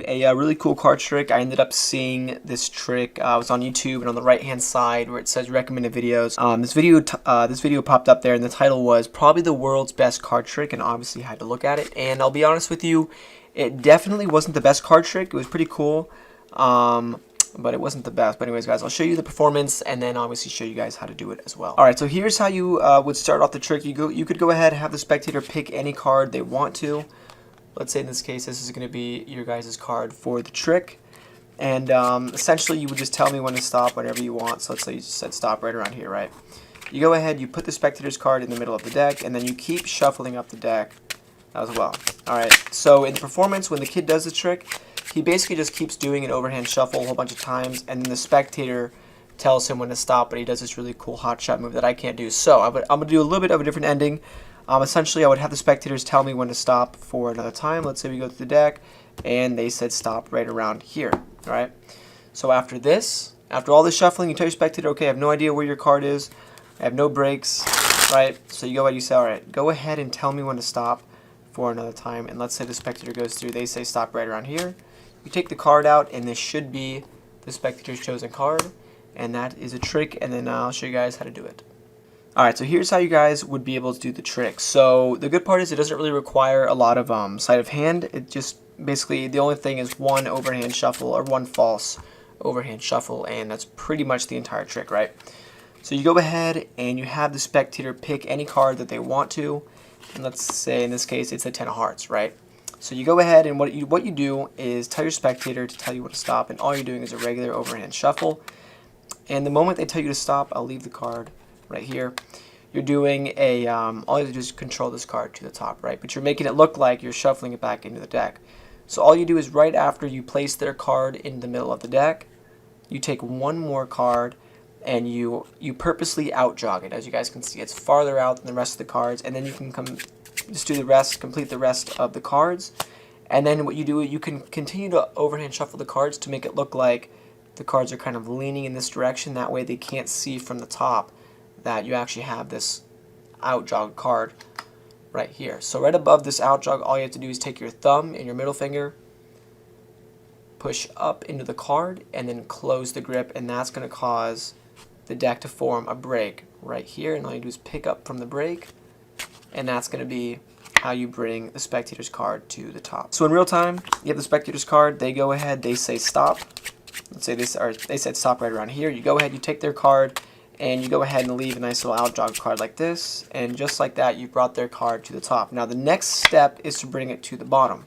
a really cool card trick. I ended up seeing this trick. I was on YouTube, and on the right hand side where it says recommended videos, this video popped up there, and the title was probably the world's best card trick, and obviously had to look at it. And I'll be honest with you, it definitely wasn't the best card trick. It was pretty cool, but it wasn't the best. But anyways, guys, I'll show you the performance and then obviously show you guys how to do it as well. Alright, so here's how you would start off the trick. You could go ahead and have the spectator pick any card they want to. Let's say in this case this is going to be your guys' card for the trick. And essentially you would just tell me when to stop whenever you want. So let's say you just said stop right around here, right? You go ahead, you put the spectator's card in the middle of the deck, and then you keep shuffling up the deck as well. Alright, so in the performance, when the kid does the trick, he basically just keeps doing an overhand shuffle a whole bunch of times, and then the spectator tells him when to stop, but he does this really cool hot shot move that I can't do. So I'm going to do a little bit of a different ending. Essentially, I would have the spectators tell me when to stop for another time. Let's say we go to the deck, and they said stop right around here. Alright, so after this, after all this shuffling, you tell your spectator, okay, I have no idea where your card is, I have no breaks, right? So you go ahead, you say, alright, go ahead and tell me when to stop for another time. And let's say the spectator goes through, they say stop right around here. You take the card out, and this should be the spectator's chosen card, and that is a trick, and then I'll show you guys how to do it. Alright, so here's how you guys would be able to do the trick. So the good part is it doesn't really require a lot of sleight of hand. It just basically, the only thing is one overhand shuffle or one false overhand shuffle, and that's pretty much the entire trick, right? So you go ahead and you have the spectator pick any card that they want to, and let's say in this case it's a 10 of hearts, right? So you go ahead and what you do is tell your spectator to tell you when to stop, and all you're doing is a regular overhand shuffle. And the moment they tell you to stop, I'll leave the card right here. You're doing a, all you have to do is control this card to the top, right? But you're making it look like you're shuffling it back into the deck. So all you do is right after you place their card in the middle of the deck, you take one more card and you purposely out jog it. As you guys can see, it's farther out than the rest of the cards, and then you can just do the rest, complete the rest of the cards. And then what you do, you can continue to overhand shuffle the cards to make it look like the cards are kind of leaning in this direction. That way they can't see from the top that you actually have this out jog card right here. So right above this out jog, all you have to do is take your thumb and your middle finger, push up into the card, and then close the grip, and that's going to cause the deck to form a break right here. And all you do is pick up from the break, and that's going to be how you bring the spectator's card to the top. So in real time, you have the spectator's card, they go ahead, they say stop. Let's say they said stop right around here. You go ahead, you take their card, and you go ahead and leave a nice little out jog card like this, and just like that, you brought their card to the top. Now the next step is to bring it to the bottom.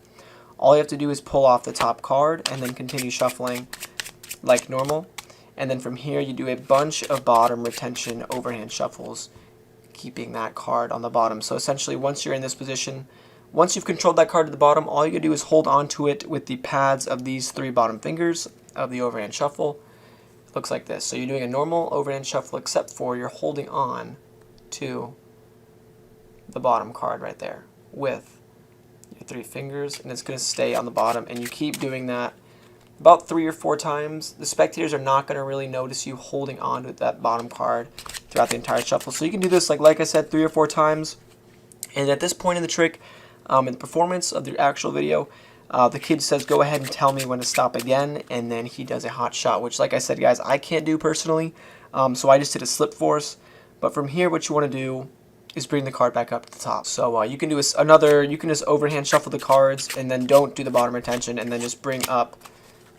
All you have to do is pull off the top card and then continue shuffling like normal. And then from here, you do a bunch of bottom retention overhand shuffles, keeping that card on the bottom. So essentially, once you're in this position, once you've controlled that card to the bottom, all you gotta do is hold on to it with the pads of these three bottom fingers of the overhand shuffle. It looks like this. So you're doing a normal overhand shuffle, except for you're holding on to the bottom card right there with your three fingers, and it's gonna stay on the bottom, and you keep doing that about 3 or 4 times. The spectators are not going to really notice you holding on to that bottom card throughout the entire shuffle. So you can do this, like I said, 3 or 4 times. And at this point in the trick, in the performance of the actual video, the kid says, go ahead and tell me when to stop again. And then he does a hot shot, which, like I said, guys, I can't do personally. So I just did a slip force. But from here, what you want to do is bring the card back up to the top. So you can do you can just overhand shuffle the cards, and then don't do the bottom retention, and then just bring up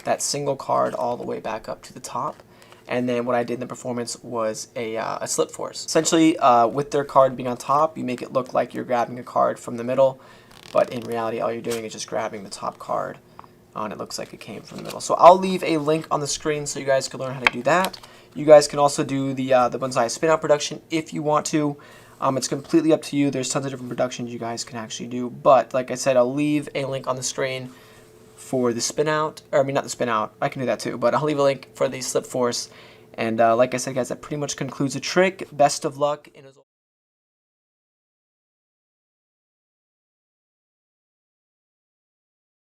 that single card all the way back up to the top. And then what I did in the performance was a slip force. Essentially, with their card being on top, you make it look like you're grabbing a card from the middle, but in reality, all you're doing is just grabbing the top card, and it looks like it came from the middle. So I'll leave a link on the screen so you guys can learn how to do that. You guys can also do the bonsai spin out production if you want to. It's completely up to you. There's tons of different productions you guys can actually do, but like I said, I'll leave a link on the screen for the spin out, or I mean not the spin out, I can do that too, but I'll leave a link for the slip force. And like I said, guys, that pretty much concludes the trick. Best of luck. And as